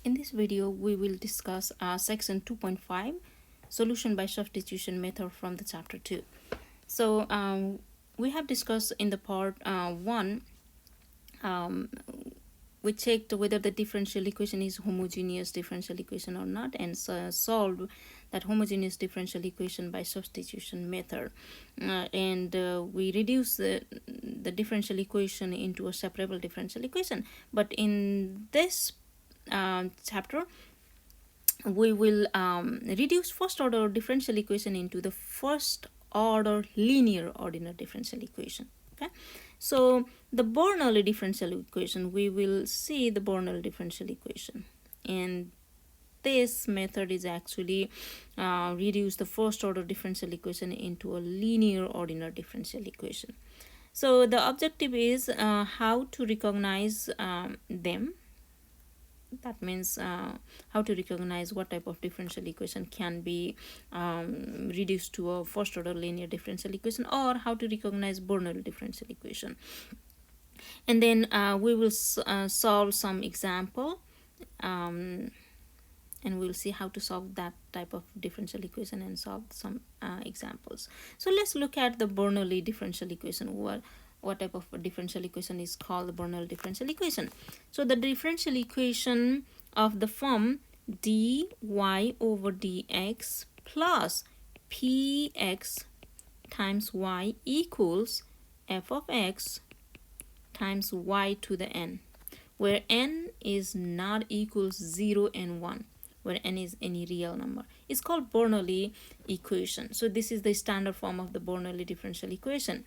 In this video, we will discuss section 2.5, solution by substitution method from the chapter 2. So we have discussed in the part 1, we checked whether the differential equation is homogeneous differential equation or not, and solved that homogeneous differential equation by substitution method. We reduce the differential equation into a separable differential equation. But in this chapter, we will reduce first order differential equation into the first order linear ordinary differential equation. Okay, so the Bernoulli differential equation, we will see the Bernoulli differential equation, and this method is actually reduce the first order differential equation into a linear ordinary differential equation. So the objective is how to recognize them. That means how to recognize what type of differential equation can be reduced to a first order linear differential equation, or how to recognize Bernoulli differential equation. And then we will solve some example, and we'll see how to solve that type of differential equation and solve some examples. So let's look at the Bernoulli differential equation. What type of differential equation is called the Bernoulli differential equation? So the differential equation of the form dy over dx plus px times y equals f of x times y to the n, where n is not equals 0 and 1, where n is any real number, is called Bernoulli equation. So this is the standard form of the Bernoulli differential equation.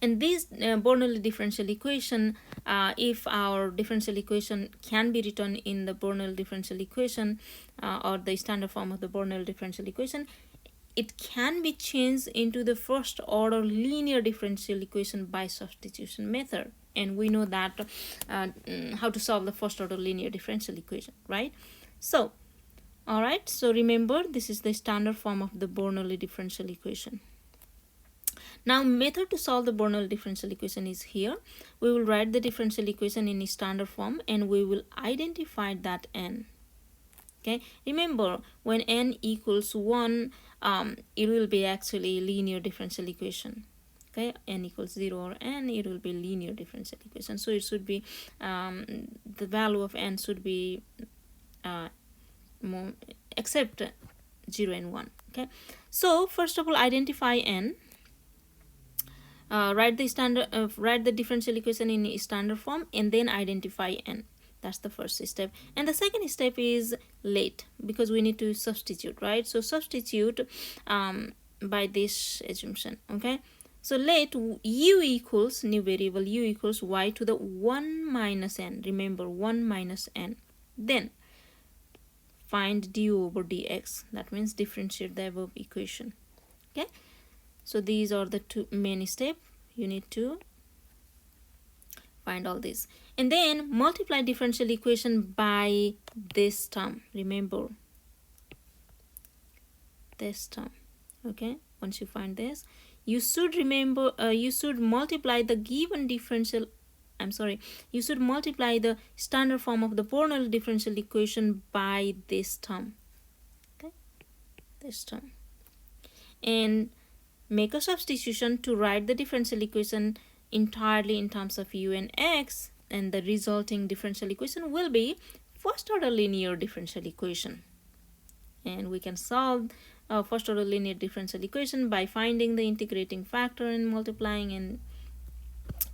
And this Bernoulli differential equation, if our differential equation can be written in the Bernoulli differential equation or the standard form of the Bernoulli differential equation, it can be changed into the first order linear differential equation by substitution method. And we know that how to solve the first order linear differential equation, right? So, all right, so remember, this is the standard form of the Bernoulli differential equation. Now, method to solve the Bernoulli differential equation is here. We will write the differential equation in standard form, and we will identify that n. Okay, remember, when n equals 1, it will be actually linear differential equation. Okay, n equals 0 or n, it will be linear differential equation. So it should be the value of n should be except 0 and 1. Okay, so first of all, identify n. Write the differential equation in standard form, and then identify n. That's the first step. And the second step is let, because we need to substitute, right? So substitute by this assumption. Okay, so let u equals, new variable u equals y to the 1 minus n. Remember, 1 minus n. Then find du over dx. That means differentiate the above equation. Okay, so these are the two main steps. You need to find all this, and then multiply differential equation by this term. Remember, this term. Okay, once you find this, you should remember, you should multiply the given differential, you should multiply the standard form of the Bernoulli differential equation by this term. Okay, this term, and make a substitution to write the differential equation entirely in terms of u and x, and the resulting differential equation will be first order linear differential equation. And we can solve first order linear differential equation by finding the integrating factor and multiplying and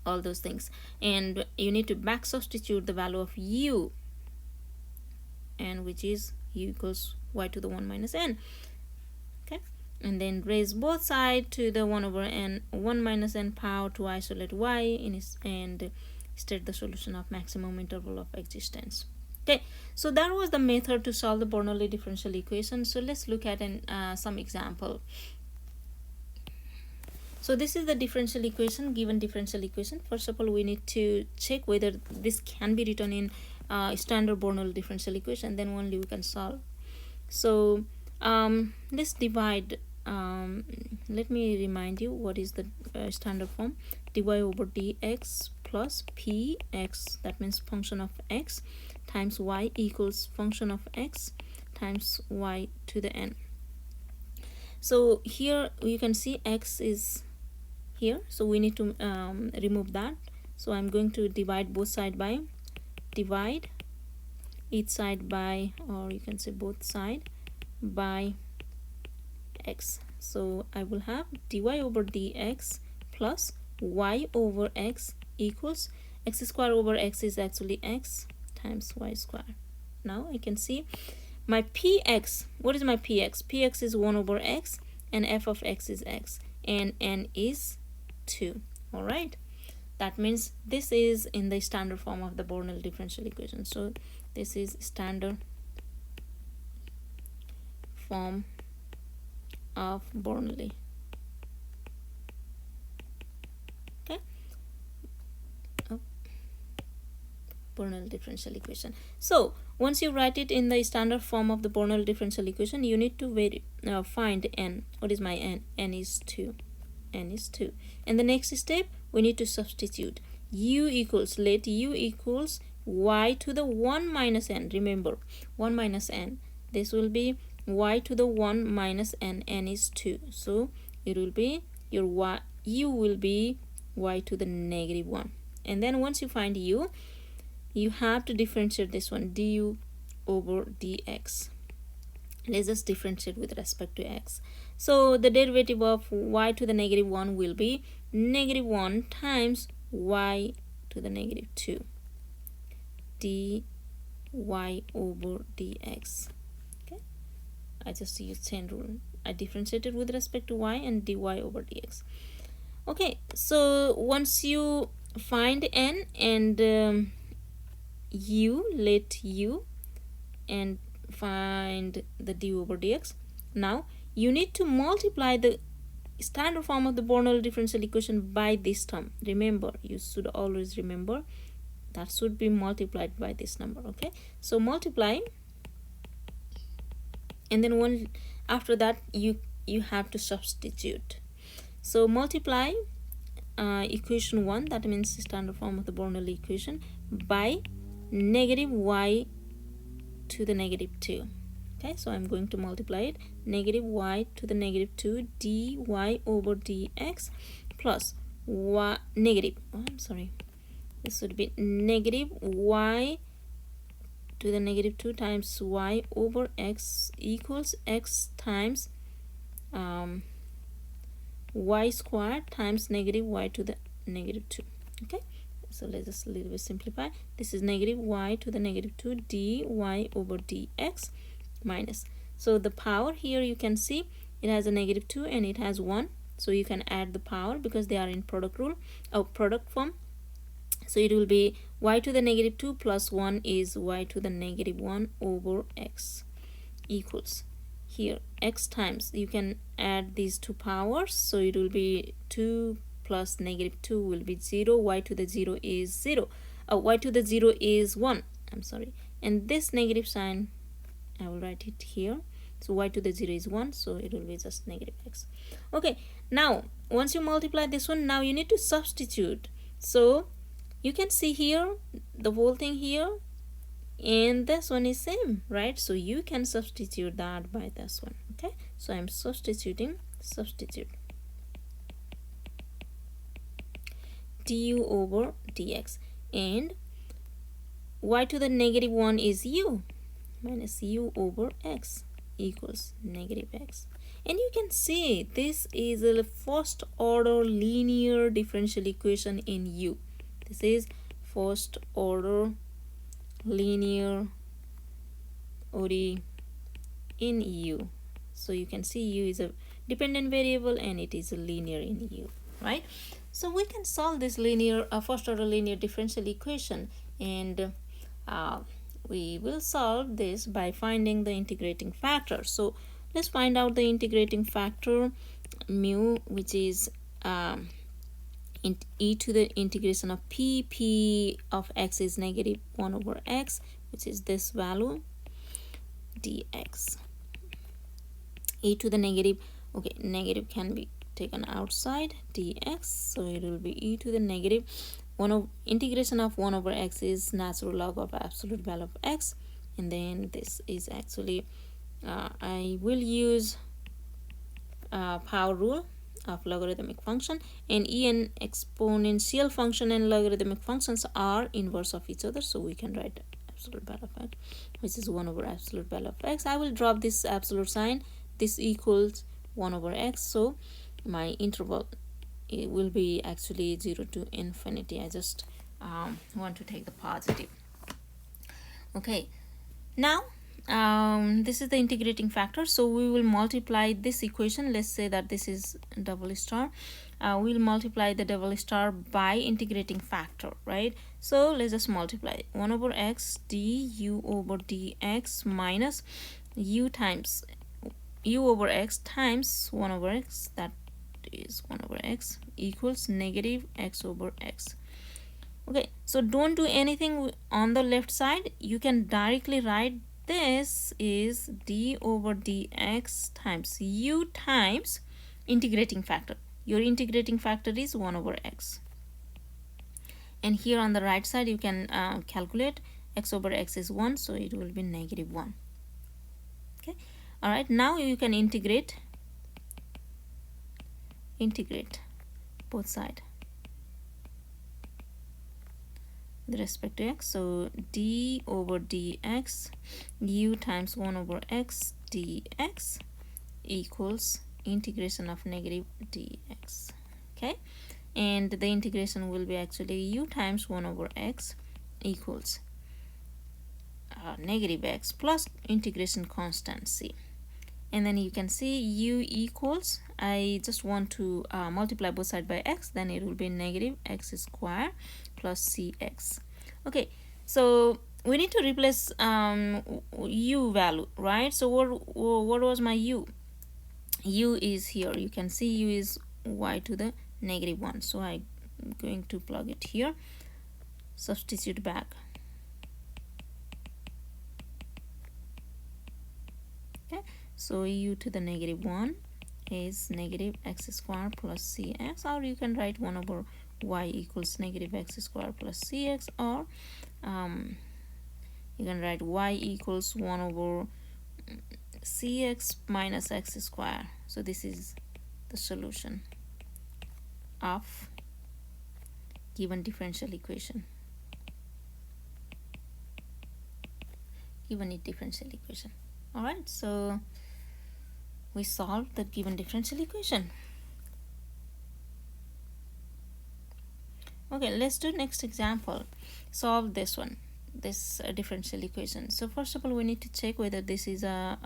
all those things. And you need to back substitute the value of u, and which is u equals y to the 1 minus n. Okay, and then raise both sides to the 1 over n, 1 minus n power to isolate y and state the solution of maximum interval of existence. Okay, so that was the method to solve the Bernoulli differential equation. So let's look at some example. So this is the differential equation, given differential equation. First of all, we need to check whether this can be written in standard Bernoulli differential equation, then only we can solve. So let's divide. Let me remind you what is the standard form. dy over dx plus px, that means function of x, times y equals function of x times y to the n. So here you can see x is here, so we need to remove that. So I'm going to divide both side by, divide each side by, or you can say both side by x. So I will have dy over dx plus y over x equals x square over x is actually x times y square. Now I can see my px. What is my px? Px is 1 over x and f of x is x and n is 2. All right, that means this is in the standard form of the Bernoulli differential equation. So this is standard form of Bernoulli. Okay, Bernoulli differential equation. So once you write it in the standard form of the Bernoulli differential equation, you need to find n. What is my n? N is 2. N is 2. And the next step, we need to substitute u equals, let u equals y to the 1 minus n. Remember, 1 minus n. This will be y to the 1 minus n. N is 2. So it will be your y, u will be y to the negative 1. And then once you find u, you have to differentiate this one, du over dx. Let's just differentiate with respect to x. So the derivative of y to the negative 1 will be negative 1 times y to the negative 2 dy over dx. Okay, I just use chain rule. I differentiated with respect to y and dy over dx. Okay, so once you find n and u, let u and find the du over dx. Now you need to multiply the standard form of the Bernoulli differential equation by this term. Remember, you should always remember that should be multiplied by this number. Okay, so multiply, and then one after that you have to substitute. So multiply equation 1, that means standard form of the Bernoulli equation, by negative y to the negative 2. Okay, so I'm going to multiply it, negative y to the negative 2 dy over dx plus y negative, this would be negative y to the negative 2 times y over x equals x times y squared times negative y to the negative 2. Okay, so let's just a little bit simplify. This is negative y to the negative 2 dy over dx minus, so the power here you can see it has a negative 2 and it has 1, so you can add the power because they are in product rule or product form. So it will be y to the negative 2 plus 1 is y to the negative 1 over x equals, here x times, you can add these two powers, so it will be 2 plus negative 2 will be 0, y to the 0 is 0, y to the 0 is 1, and this negative sign I will write it here. So y to the 0 is 1, so it will be just negative x. Okay, now once you multiply this one, now you need to substitute. So you can see here the whole thing here and this one is same, right? So you can substitute that by this one. Okay, so I'm substitute du over dx, and y to the negative 1 is u minus u over x equals negative x. And you can see this is a first order linear differential equation in u. This is first order linear ODE in u. So you can see u is a dependent variable and it is a linear in u, right? So we can solve this linear first order linear differential equation, and we will solve this by finding the integrating factor. So let's find out the integrating factor mu, which is e to the integration of p of x is negative 1 over x, which is this value dx. E to the negative, okay, negative can be taken outside dx, so it will be e to the negative 1 of integration of 1 over x is natural log of absolute value of x, and then this is actually I will use power rule of logarithmic function, and en exponential function and logarithmic functions are inverse of each other, so we can write absolute value of x, which is 1 over absolute value of x. I will drop this absolute sign. This equals 1 over x, so my interval, it will be actually 0 to infinity. I just want to take the positive. Okay, now this is the integrating factor, so we will multiply this equation. Let's say that this is double star. We'll multiply the double star by integrating factor, right? So let's just multiply 1 over x du over dx minus u times u over x times 1 over x, that is 1 over x, equals negative x over x. Okay, so don't do anything on the left side. You can directly write this is d over dx times u times integrating factor. Your integrating factor is 1 over x. And here on the right side, you can calculate x over x is 1, so it will be negative 1. Okay, all right, now you can integrate both sides with respect to x. So d over dx u times 1 over x dx equals integration of negative dx. Okay, and the integration will be actually u times 1 over x equals negative x plus integration constant c. And then you can see u equals, I just want to multiply both sides by x, then it will be negative x squared plus cx. Okay, so we need to replace u value, right? So what was my u? U is here. You can see u is y to the negative 1. So I'm going to plug it here, substitute back. Okay, so u to the negative 1 is negative x squared plus cx, or you can write 1 over y equals negative x squared plus cx, or you can write y equals 1 over cx minus x squared. So this is the solution of given differential equation. All right, so we solved the given differential equation. Okay, let's do next example. Solve this one, this differential equation. So first of all, we need to check whether this is a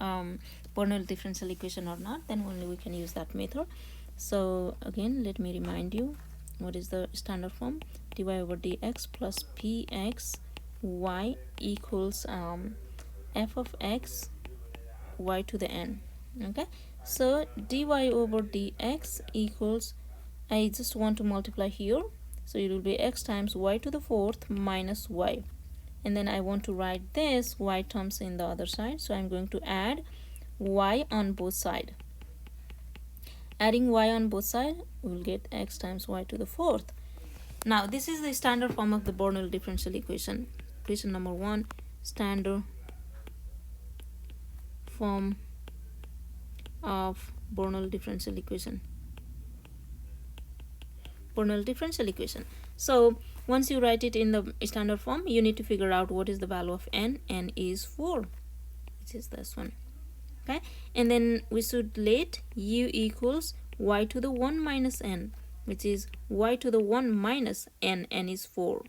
Bernoulli differential equation or not, then only we can use that method. So again, let me remind you what is the standard form. Dy over dx plus px y equals f of x y to the n. Okay, so dy over dx equals, I just want to multiply here, so it will be x times y to the 4th minus y, and then I want to write this y terms in the other side, so I'm going to add y on both sides. Adding y on both sides, we will get x times y to the 4th. Now this is the standard form of the Bernoulli differential equation. Equation number 1, standard form of Bernoulli differential equation. So once you write it in the standard form, you need to figure out what is the value of n. N is 4, which is this one. Okay, and then we should let u equals y to the 1 minus n, which is y to the 1 minus n. N is 4.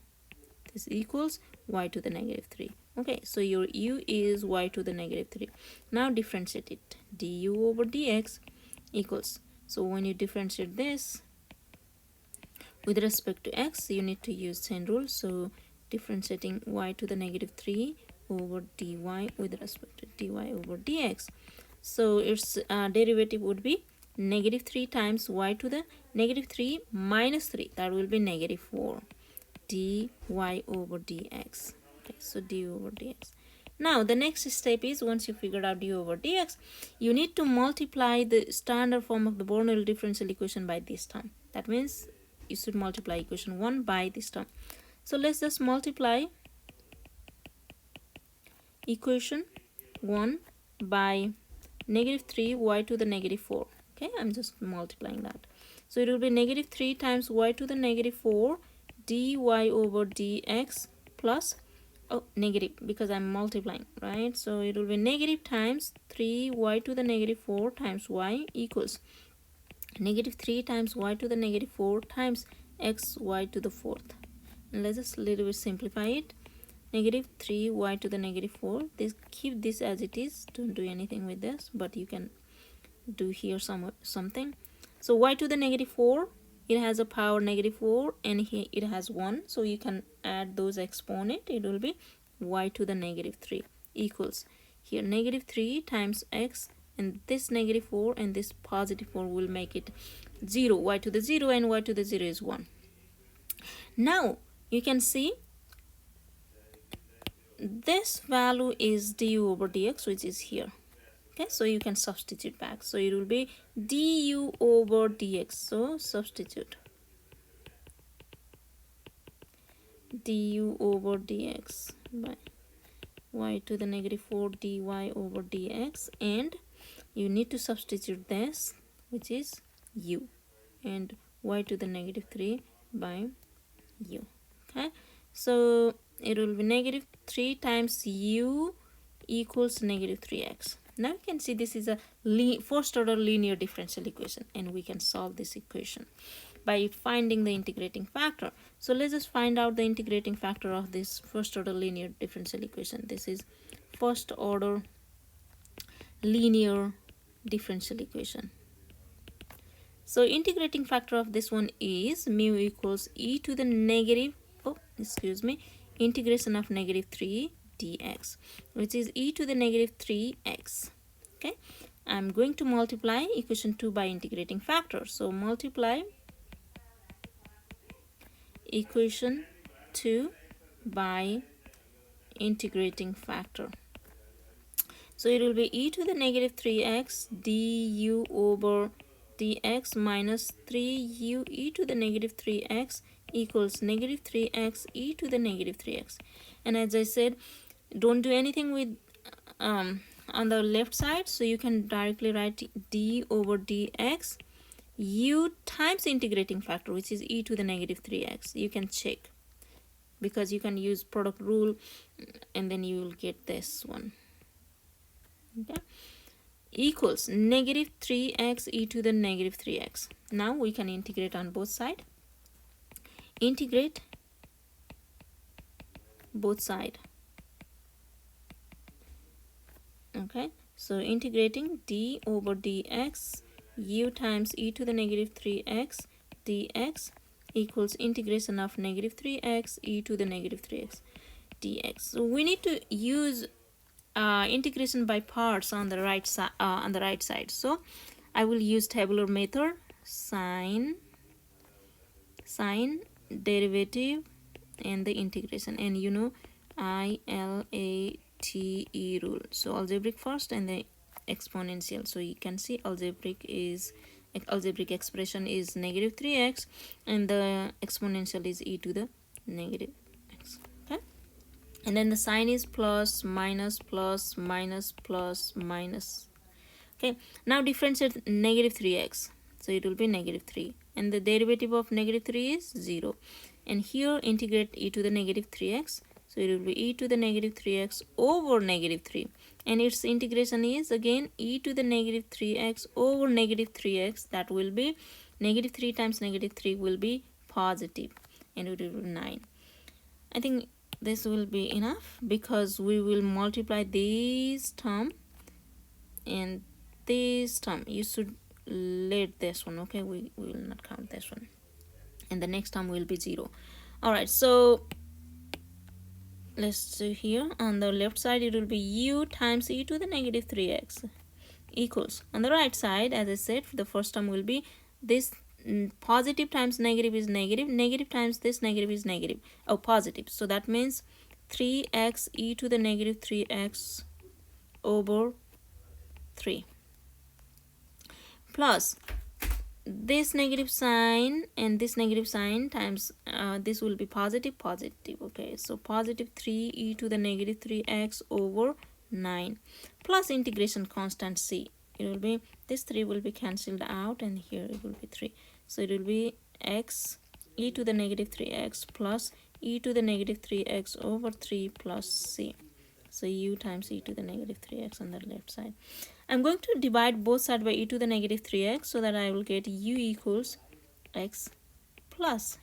This equals y to the negative 3. Okay, so your u is y to the negative 3. Now differentiate it. Du over dx equals, so when you differentiate this with respect to x, you need to use chain rule. So differentiating y to the negative 3 over dy with respect to dy over dx. So its derivative would be negative 3 times y to the negative 3 minus 3. That will be negative 4 dy over dx. Okay, so du over dx. Now the next step is, once you figured out du over dx, you need to multiply the standard form of the Bernoulli differential equation by this term. That means you should multiply equation 1 by this term. So let's just multiply equation 1 by negative 3 y to the negative 4. Okay, I'm just multiplying that. So it will be negative 3 times y to the negative 4 dy over dx plus, oh, negative, because I'm multiplying, right? So it will be negative times 3y to the negative 4 times y equals negative 3 times y to the negative 4 times xy to the 4th. And let's just a little bit simplify it. Negative 3y to the negative 4. This, keep this as it is, don't do anything with this, but you can do here something. So y to the negative 4, it has a power negative 4, and here it has 1, so you can add those exponent. It will be y to the negative 3 equals, here negative 3 times x, and this negative 4 and this positive 4 will make it 0. Y to the 0 and y to the 0 is 1. Now you can see this value is du over dx, which is here. Okay, so you can substitute back. So it will be du over dx. So substitute du over dx by y to the negative 4 dy over dx, and you need to substitute this, which is u, and y to the negative 3 by u. Okay, so it will be negative 3 times u equals negative 3x. Now you can see this is a first order linear differential equation, and we can solve this equation by finding the integrating factor. So let's just find out the integrating factor of this first order linear differential equation. This is first order linear differential equation. So integrating factor of this one is mu equals e to the negative, integration of negative 3 dx, which is e to the negative 3x. Okay, I'm going to multiply equation 2 by integrating factor. So multiply equation 2 by integrating factor. So it will be e to the negative 3x du over dx minus 3u e to the negative 3x equals negative 3x e to the negative 3x. And as I said, don't do anything with on the left side, so you can directly write d over dx u times integrating factor, which is e to the negative 3x. You can check, because you can use product rule, and then you will get this one. Okay, equals negative 3x e to the negative 3x. Now we can integrate on both sides. Integrate both sides. Okay, so integrating d over dx u times e to the negative 3x dx equals integration of negative 3x e to the negative 3x dx. So we need to use integration by parts on the right side. So I will use tabular method, sine, derivative, and the integration, and you know ILATE rule. So algebraic first and the exponential. So you can see algebraic expression is negative 3x, and the exponential is e to the negative x. Okay, and then the sign is plus, minus, plus, minus, plus, minus. Okay, now differentiate negative 3x, so it will be negative 3, and the derivative of negative 3 is 0, and here integrate e to the negative 3x, so it will be e to the negative 3x over negative 3, and its integration is again e to the negative 3x over negative 3x. That will be negative 3 times negative 3 will be positive, and it will be 9. I think this will be enough, because we will multiply this term and this term. You should let this one, okay, we will not count this one, and the next term will be 0. All right, so let's do here on the left side it will be u times e to the negative 3x equals, on the right side, as I said, the first term will be this positive times negative is negative, negative times this negative is negative, positive. So that means 3x e to the negative 3x over 3 plus this negative sign and this negative sign times this will be positive positive. Okay, so positive 3 e to the negative 3x over 9 plus integration constant c. It will be, this 3 will be cancelled out and here it will be 3, so it will be x e to the negative 3x plus e to the negative 3x over 3 plus c. So u times e to the negative 3x on the left side. I'm going to divide both sides by e to the negative 3x so that I will get u equals x plus,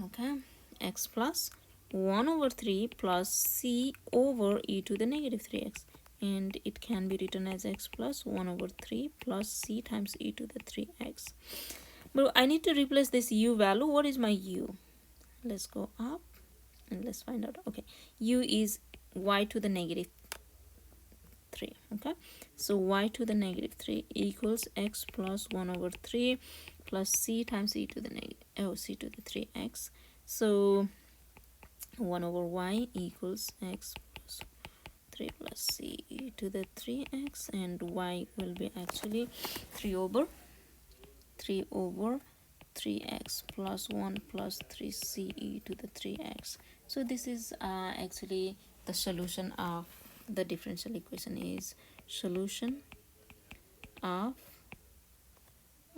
okay, x plus 1 over 3 plus c over e to the negative 3x, and it can be written as x plus 1 over 3 plus c times e to the 3x. But I need to replace this u value. What is my u? Let's go up and let's find out. Okay, u is y to the negative 3. Okay, so y to the negative 3 equals x plus 1 over 3 plus c times e to the negative c to the 3x. So 1 over y equals x plus 3 plus c e to the 3x, and y will be actually 3 over 3x plus 1 plus 3c e to the 3x. So this is actually the solution of the differential equation, is solution of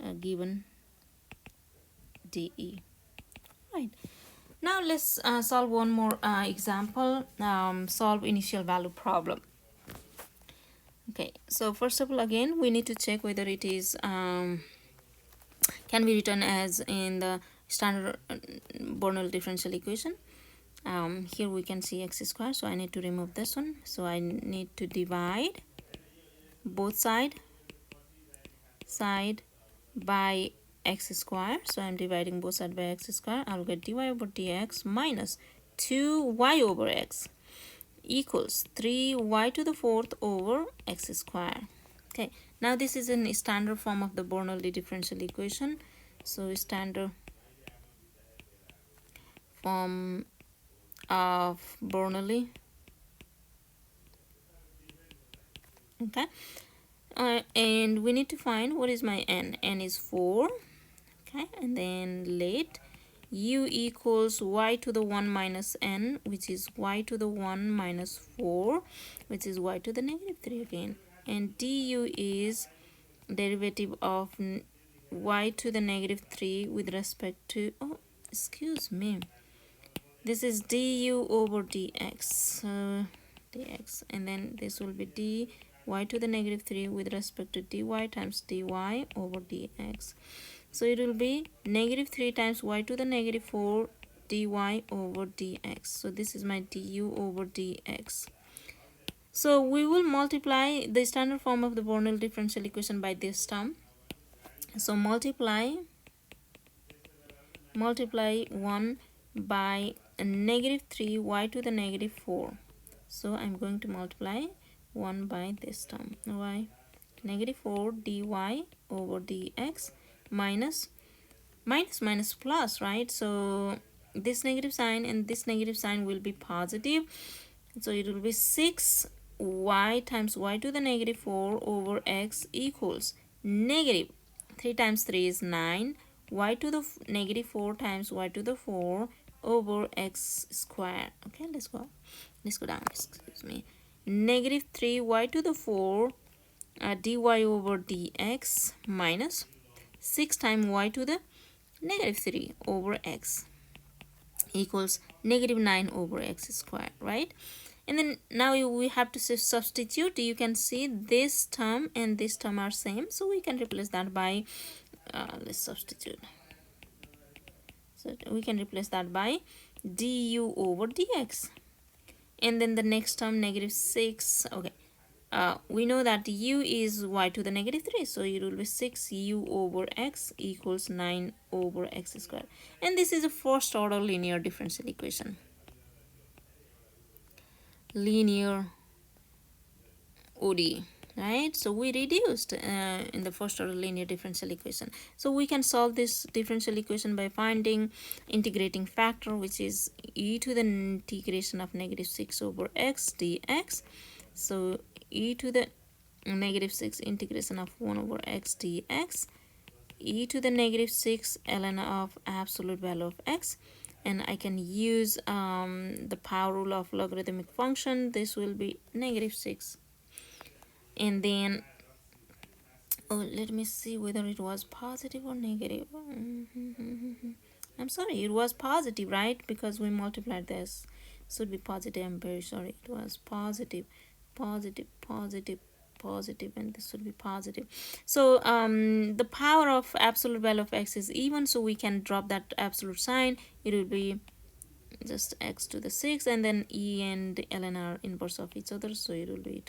a given DE. Right, now let's solve one more example. Solve initial value problem. Okay, so first of all, again we need to check whether it is can be written as in the standard Bernoulli differential equation. Here we can see x squared, so I need to remove this one. So I need to divide both side by x squared. So I'm dividing both sides by x squared. I'll get dy over dx minus 2y over x equals 3y to the 4th over x squared. Okay, now this is in standard form of the Bernoulli differential equation. So standard form of Bernoulli. Okay, and we need to find what is my n. N is 4. Okay, and then let u equals y to the 1 minus n, which is y to the 1 minus 4, which is y to the negative 3 again, and du is derivative of y to the negative 3 with respect to, oh excuse me, this is du over dx, dx, and then this will be dy to the negative 3 with respect to dy times dy over dx. So it will be negative 3 times y to the negative 4 dy over dx. So this is my du over dx. So we will multiply the standard form of the Bernoulli differential equation by this term. So multiply 1 by negative 3 y to the negative 4. So I'm going to multiply 1 by this term, y negative 4 dy over dx minus plus, right? So this negative sign and this negative sign will be positive, so it will be 6y times y to the negative 4 over x equals negative 3 times 3 is 9 y to the negative 4 times y to the 4 over x squared. Okay, let's go down, excuse me, negative 3y to the 4 dy over dx minus 6 times y to the negative 3 over x equals negative 9 over x squared, right? And then now we have to substitute. You can see this term and this term are same, so we can replace that by let's substitute. So we can replace that by du over dx, and then the next term negative 6. Okay, we know that u is y to the negative 3, so it will be 6u over x equals 9 over x squared. And this is a first order linear differential equation, linear ODE. right? So we reduced in the first order linear differential equation. So we can solve this differential equation by finding integrating factor, which is e to the integration of -6 over x dx. So e to the -6 integration of 1 over x dx, e to the -6 ln of absolute value of x, and I can use the power rule of logarithmic function. This will be -6, and then let me see whether it was positive or negative. I'm sorry, it was positive, right? Because we multiplied this. Should be positive. I'm very sorry. It was positive, positive, positive, positive, and this should be positive. So the power of absolute value of x is even, so we can drop that absolute sign. It will be just x to the 6, and then e and ln are inverse of each other, so it will be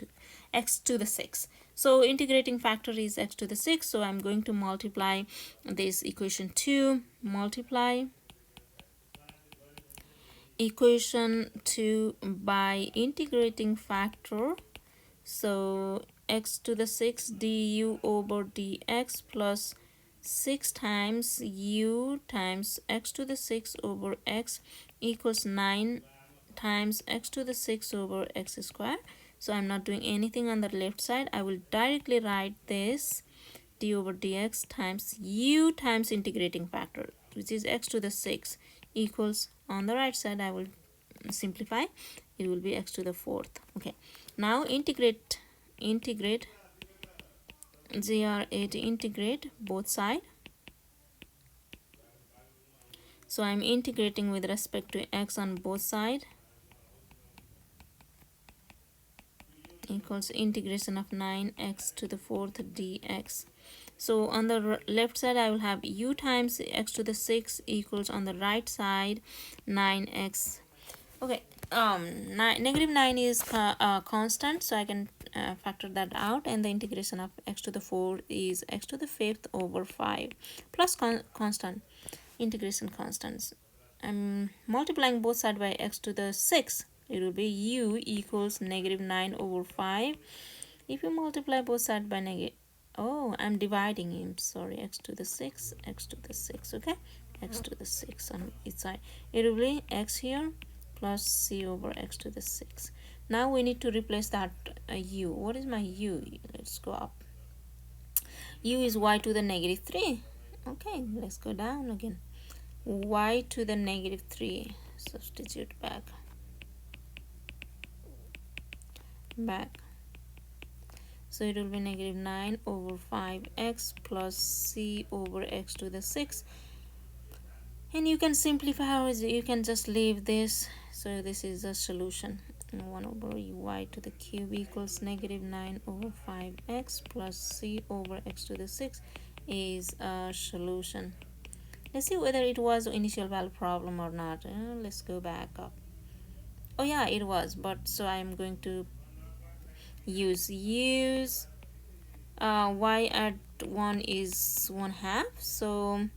x to the 6. So integrating factor is x to the 6, so I'm going to multiply this equation 2, multiply equation 2 by integrating factor. So x to the 6 du over dx plus 6 times u times x to the 6 over x equals 9 times x to the 6 over x square. So I'm not doing anything on the left side. I will directly write this d over dx times u times integrating factor, which is x to the 6, equals, on the right side I will simplify, it will be x to the 4th. Okay, now integrate GRA to integrate both sides. So I'm integrating with respect to x on both sides, equals integration of 9x to the 4th dx. So on the left side I will have u times x to the 6 equals, on the right side, 9x. Okay, -9 is constant, so I can factor that out, and the integration of x to the 4 is x to the 5th over 5 plus constant, integration constants. I'm multiplying both sides by x to the 6. It will be u equals -9 over 5. If you multiply both sides by I'm dividing him, sorry, x to the 6, x to the 6, okay, x to the 6 on each side. It will be x here plus c over x to the 6. Now we need to replace that u. What is my u? Let's go up. U is y to the -3. Okay, let's go down again. Y to the -3. Substitute back. So it will be -9 over 5x plus c over x to the 6. And you can simplify, or you can just leave this. So this is the solution. 1 over y to the cube equals -9 over 5x plus c over x to the 6 is a solution. Let's see whether it was initial value problem or not. Let's go back up. Oh yeah, it was, but so I'm going to use y at 1 is 1/2, so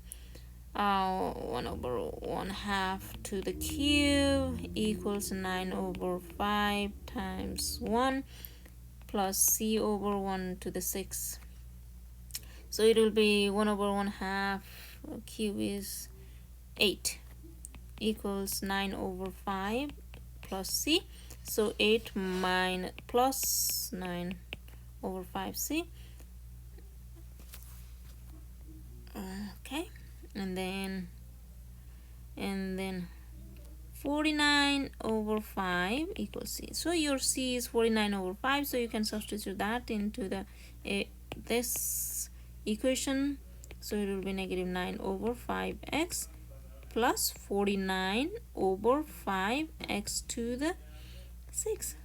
1 over 1/2 to the cube equals 9 over 5 times 1 plus c over 1 to the 6. So it will be 1 over 1/2 cube is 8 equals 9 over 5 plus c. So 8 minus plus 9 over 5c. Okay, and then 49 over 5 equals c. So your c is 49 over 5, so you can substitute that into the this equation. So it will be -9 over 5x plus 49 over 5x to the 6.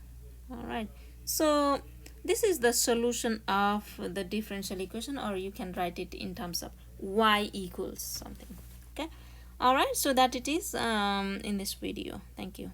All right, so this is the solution of the differential equation, or you can write it in terms of y equals something. Okay, all right, so that it is in this video. Thank you.